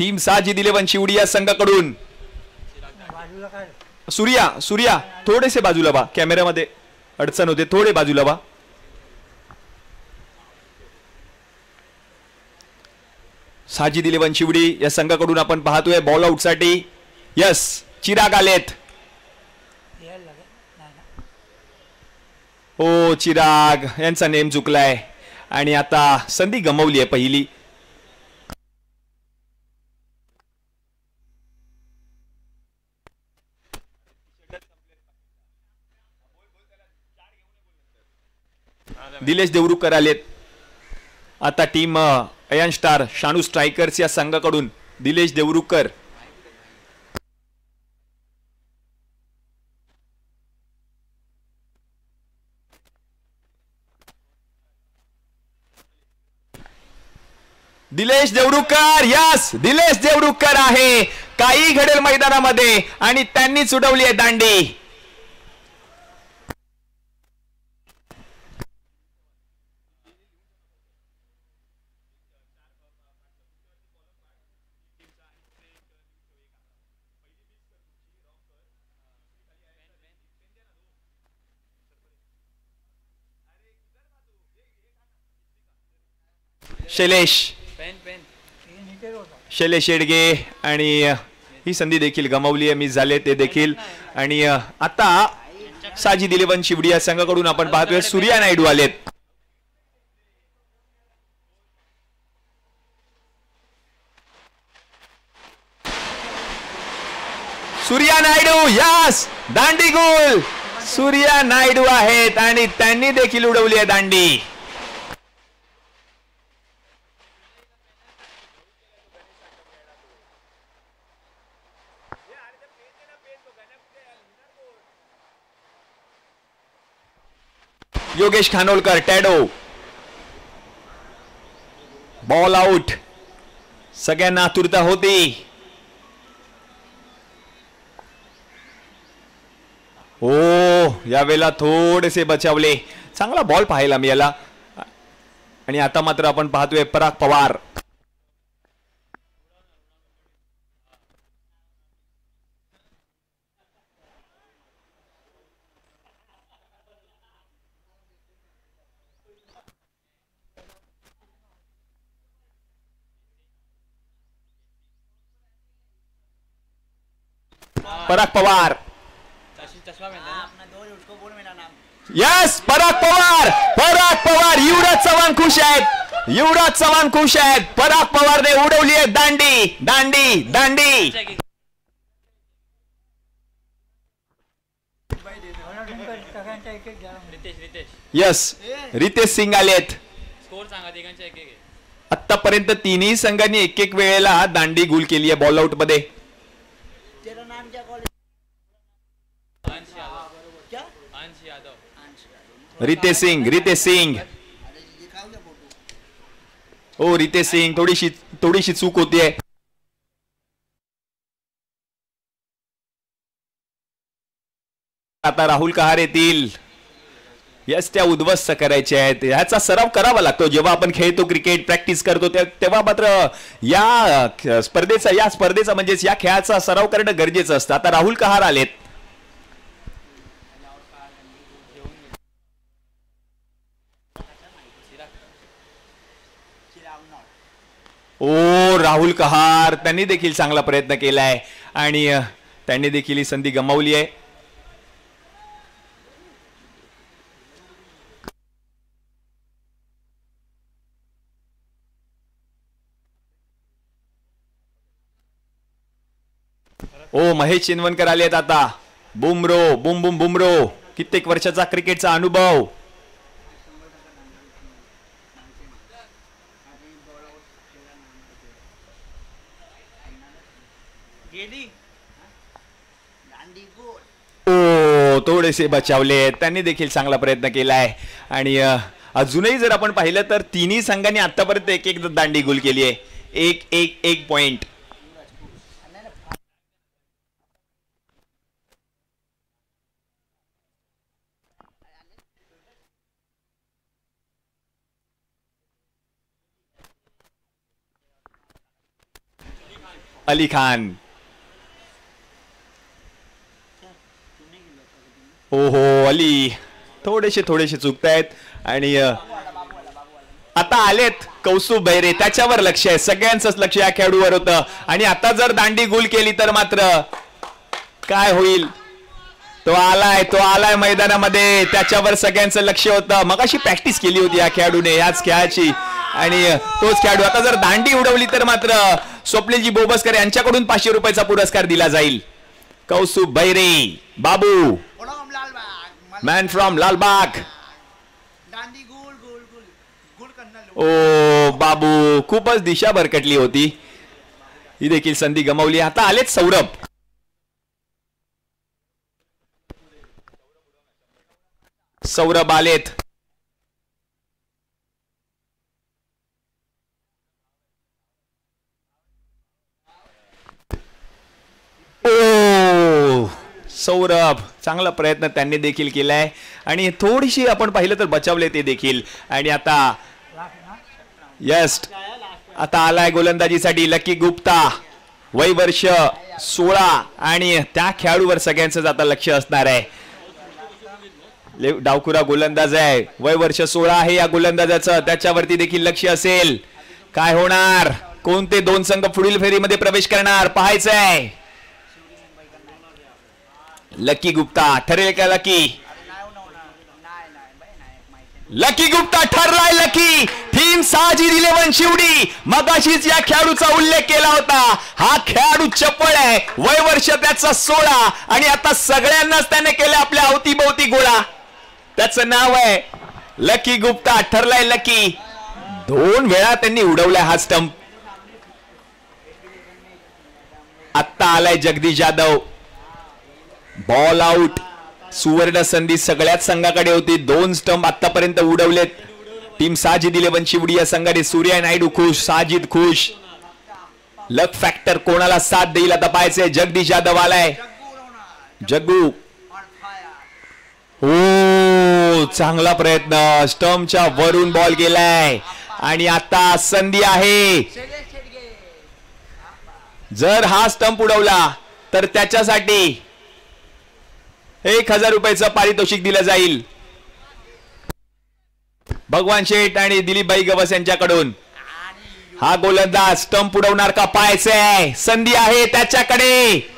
Team Sajid 11 Shivdi या संघाकडून सूर्या थोडेसे बाजूला वा, कॅमेऱ्यामध्ये अडचण होते, थोडे बाजूला वा. साजिद 11 शिवडी या संघाकडून आपण पाहतोय बॉल आउट साठी. यस, चिराग आलेत. ओ चिराग यांचा नेम चुकलाय आणि आता संधी गमावली आहे पहिली. दिलेश देवरुखकर आलेत. आता टीम अयन स्टार शानू स्ट्रायकर्स या संघाकडून दिलेश देवरुखकर. दिलेश देवरुखकर, यस दिलेश देवरुखकर आहे. काही घडेल मैदानामध्ये आणि त्यांनी उडवली आहे दांडी. शैलेश शेडगे आणि ही संधी देखील गमावली आहे, मिस झाले ते देखील. आणि आता साजिद 11 शिवडी या संघाकडून आपण पाहतोय सूर्या नायडू आलेत. सूर्या नायडू, यस दांडी गोल. सूर्या नायडू आहेत आणि त्यांनी देखील उडवली आहे दांडी. योगेश खानोलकर टॅडो, बॉल आउट. सगळ्यांना आतुरता होती. ओ यावेळेला थोडेसे बचावले. चांगला बॉल पाहायला मिळाला. आणि आता मात्र आपण पाहतोय पराग पवार. पराग पवार, यस पराग पवार. युवराज चव्हाण खुश आहेत. युवराज चव्हाण खुश आहेत. पराग पवारने उडवली आहे दांडी दांडी दांडी. यस रितेश सिंग आलेत. आतापर्यंत तिन्ही संघांनी एक एक वेळेला दांडी गुल केली आहे बॉल आउट मध्ये. रितेश सिंग ओ रितेश सिंग थोडीशी चूक होतीये. आता राहुल कहार येतील. यस त्या उद्ध्वस्त करायच्या आहेत. ह्याचा सराव करावा लागतो जेव्हा आपण खेळतो, क्रिकेट प्रॅक्टिस करतो तेव्हा मात्र या स्पर्धेचा म्हणजेच या खेळाचा सराव करणं गरजेचं असतं. आता राहुल कहार आलेत. ओ राहुल कहार त्यांनी देखील चांगला प्रयत्न केलाय आणि त्यांनी देखील ही संधी गमावली आहे. ओ महेश चिनवणकर आलेत आता. बुमरो बुमरो कित्येक वर्षाचा क्रिकेटचा अनुभव. ओ थोडेसे बचावले. त्यांनी देखील चांगला प्रयत्न केलाय आणि अजूनही जर आपण पाहिलं तर तिन्ही संघांनी आतापर्यंत एक एक दांडी गोल केली आहे. एक पॉइंट. अली खान. ओहो अली थोडेसे चुकतायत आणि आता आलेत कौस्तुभ बैरे. त्याच्यावर लक्ष आहे, सगळ्यांचंच लक्ष या खेळाडूवर होतं. आणि आता जर दांडी गुल केली तर मात्र काय होईल. तो आलाय मैदानामध्ये, त्याच्यावर सगळ्यांचं लक्ष होतं. मगाशी प्रॅक्टिस केली होती या खेळाडूने याच खेळाची आणि तोच खेळाडू आता जर दांडी उडवली तर मात्र स्वप्नीलजी बोबसकर यांच्याकडून 500 रुपयाचा पुरस्कार दिला जाईल. कौस्तुभ बैरे बाबू मॅन फ्रॉम लालबाग. ओ बाबू खूपच दिशा भरकटली होती, ही देखील संधी गमावली. आता आलेत सौरभ आलेत. ओ सौरभ चांगला प्रयत्न त्यांनी देखील केलाय आणि थोडीशी आपण पाहिलं तर बचावले ते देखील. आणि आता यस्ट आता आलाय गोलंदाजीसाठी लकी गुप्ता, वय वर्ष 16 आणि त्या खेळाडूवर सगळ्यांचं आता लक्ष असणार आहे. डावखुरा गोलंदाज आहे, वय वर्ष 16 आहे या गोलंदाजाचं, त्याच्यावरती देखील लक्ष असेल. काय होणार, कोणते दोन संघ पुढील फेरीमध्ये प्रवेश करणार पाहायचं आहे. लकी गुप्ता ठरेल का? लकी गुप्ता ठरलाय. लकी टीम साजिद 11 शिवडी. मगाशीच या खेळाडूचा उल्लेख केला होता. हा खेळाडू चपळ आहे, वय वर्ष त्याचा 16 आणि आता सगळ्यांनाच त्याने केले आपल्या अवतीभोवती गोळा. त्याचं नाव आहे लकी गुप्ता. ठरलाय लकी. 2 वेळा त्यांनी उडवलाय हा स्टंप. आत्ता आलाय जगदीश जाधव. Ball out. सुवर्ण संधी सगळ्याच संघाकडे होती. 2 स्टंप आतापर्यंत उडवलेत. टीम साजिद 11 शिवडी या संघाने. सूर्या नायडू खुश, साजिद खुश. लक फॅक्टर कोणाला साथ देईल आता पाहायचंय. जगदीश जाधव आलाय. जग्गू हो चांगला प्रयत्न, स्टंपच्या वरून बॉल गेलाय आणि आता संधी आहे. जर हा स्टंप उडवला तर त्याच्यासाठी 1000 रुपयाचं पारितोषिक दिलं जाईल. भगवान शेठ आणि दिलीपभाई गवस यांच्याकडून. हा गोलंदाज स्टंप उडवणार का पाहायचंय. संधी आहे त्याच्याकडे.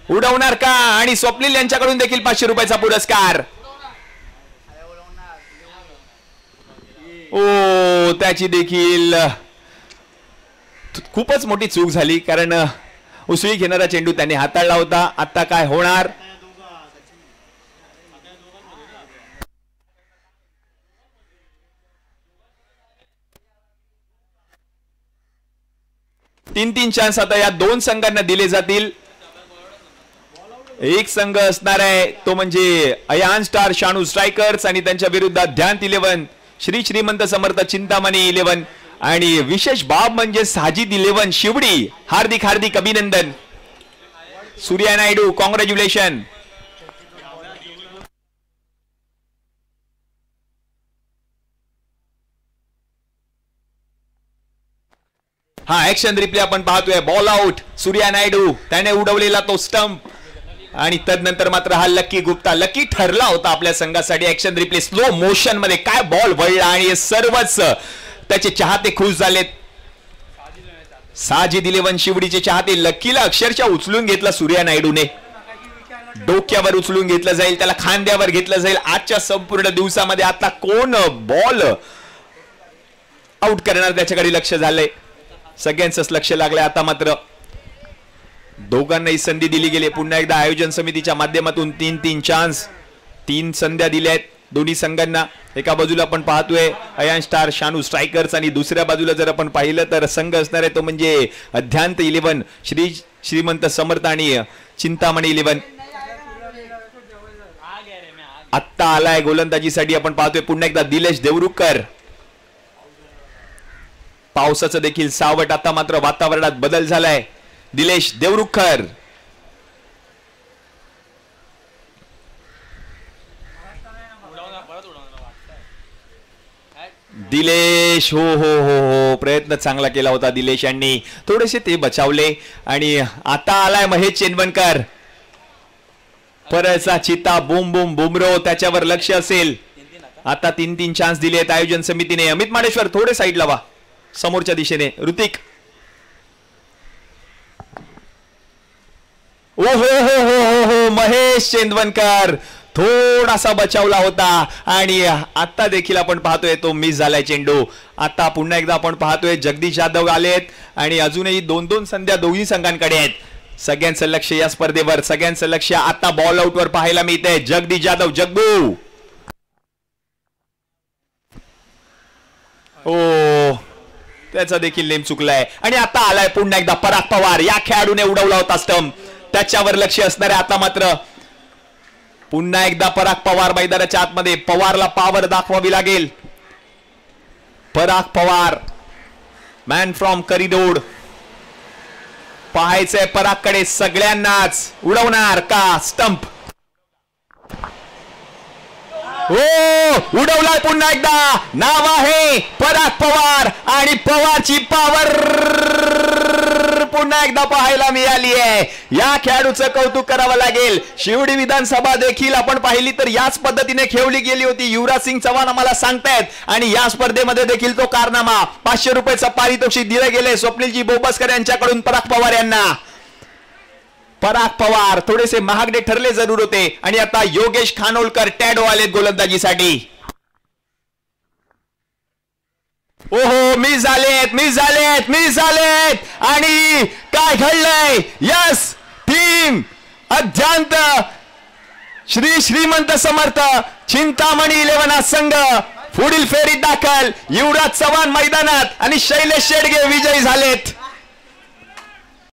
उडवणार का? आणि स्वप्नील यांच्याकडून देखील 500 रुपयाचा पुरस्कार. ओ त्याची देखील खूपच मोठी चूक झाली, कारण उसळी घेणारा चेंडू त्यांनी हाताळला होता. आता काय होणार. तीन चान्स आता या 2 संघांना दिले जातील. एक संघ असणार आहे तो म्हणजे अयान स्टार शानू स्ट्रायकर्स आणि त्यांच्या विरुद्ध ध्यान 11 श्री श्रीमंत समर्थ चिंतामणी 11 आणि विशेष बाब म्हणजे साजिद 11 शिवडी. हार्दिक हार्दिक अभिनंदन. सूर्या नायडू कॉंग्रॅच्युलेशन. हा ऍक्शन रिप्ले आपण पाहतोय. Ball out. सूर्या नायडू त्याने उडवलेला तो स्टंप आणि तदनंतर मात्र हा लकी गुप्ता. लकी ठरला होता आपल्या संघासाठी. ऍक्शन रिप्ले स्लो मोशन मध्ये काय बॉल वळला आणि सर्वच त्याचे चाहते खुश झालेत. साजिद 11 शिवडीचे चाहते लकीला अक्षरशः उचलून घेतला सूर्या नायडूने. डोक्यावर उचलून घेतलं जाईल, त्याला खांद्यावर घेतलं जाईल. आजच्या संपूर्ण दिवसामध्ये आता कोण बॉल आउट करणार त्याच्याकडे लक्ष झालंय. सगळ्यांचंच लक्ष लागलंय. आता मात्र दोघांनाही संधी दिली गेली. पुन्हा एकदा आयोजन समितीच्या माध्यमातून 3 चान्स, 3 संध्या दिल्या आहेत दोन्ही संघांना. एका बाजूला आपण पाहतोय अयान स्टार शानू स्ट्रायकर्स आणि दुसऱ्या बाजूला जर आपण पाहिलं तर संघ असणार आहे तो म्हणजे अध्यांत 11 श्री श्रीमंत समर्थ आणि चिंतामणी 11. आत्ता आलाय गोलंदाजीसाठी आपण पाहतोय पुन्हा एकदा दिलेश देवरुखकर. पावसाचं देखील सावट. आता मात्र वातावरणात बदल झालाय. दिलेश देवरुखकर. दिलेश, हो हो हो हो, प्रयत्न चांगला केला होता दिलेश यांनी, थोडेसे ते बचावले. आणि आता आलाय महेश चेनवणकर, परचा चित्ता बुम बुम बुमरो, त्याच्यावर लक्ष असेल. आता 3-3 चान्स दिलेत आयोजन समितीने. अमित माडेश्वर थोडे साईड लावा समोरच्या दिशेने. ऋतिक, ओ हो हो हो हो हो, महेश चेंदवनकर थोडासा बचावला होता. आणि आता देखील आपण पाहतोय तो मिस झालाय चेंडू. आता पुन्हा एकदा आपण पाहतोय जगदीश जाधव आलेत आणि अजूनही 2-2 संध्या दोन्ही संघांकडे आहेत. सगळ्यांचं लक्ष या स्पर्धेवर, सगळ्यांचं लक्ष आता बॉल आउट वर पाहायला मिळतंय. जगदीश जाधव, जग्गू, ओ त्याचा देखील नेम चुकलाय. आणि आता आलाय पुन्हा एकदा पराग पवार. या खेळाडूने उडवला होता स्टंप, त्याच्यावर लक्ष असणार आहे. आता मात्र पुन्हा एकदा पराग पवार मैदानाच्या आतमध्ये. पवारला पावर दाखवावी लागेल. पराग पवार, मॅन फ्रॉम करिडोर. पाहायचंय परागकडे सगळ्यांनाच. उडवणार का स्टंप? हो, उडवलाय पुन्हा एकदा. नाव आहे पराग पवार आणि पवारची पावर पुन्हा एकदा पाहायला मिळाली आहे. या खेळाडूचं कौतुक करावं लागेल. शिवडी विधानसभा देखील आपण पाहिली तर याच पद्धतीने खेळली गेली होती. युवराज सिंग चव्हाण आम्हाला सांगतायत. आणि या स्पर्धेमध्ये देखील तो कारनामा 500 रुपयाचं पारितोषिक दिले गेले स्वप्नीलजी बोबसकर यांच्याकडून पराग पवार यांना. पराग पवार थोडेसे महागडे ठरले जरूर होते. आणि आता योगेश खानोलकर टॅडो आलेत गोलंदाजीसाठी. ओहो, मिस झालेत, मिस झालेत, मिस झालेत. आणि काय घडलंय? यस, टीम अद्यांत श्री श्रीमंत समर्थ चिंतामणी 11 संघ पुढील फेरीत दाखल. युवराज चव्हाण मैदानात आणि शैलेश शेडगे विजयी झालेत.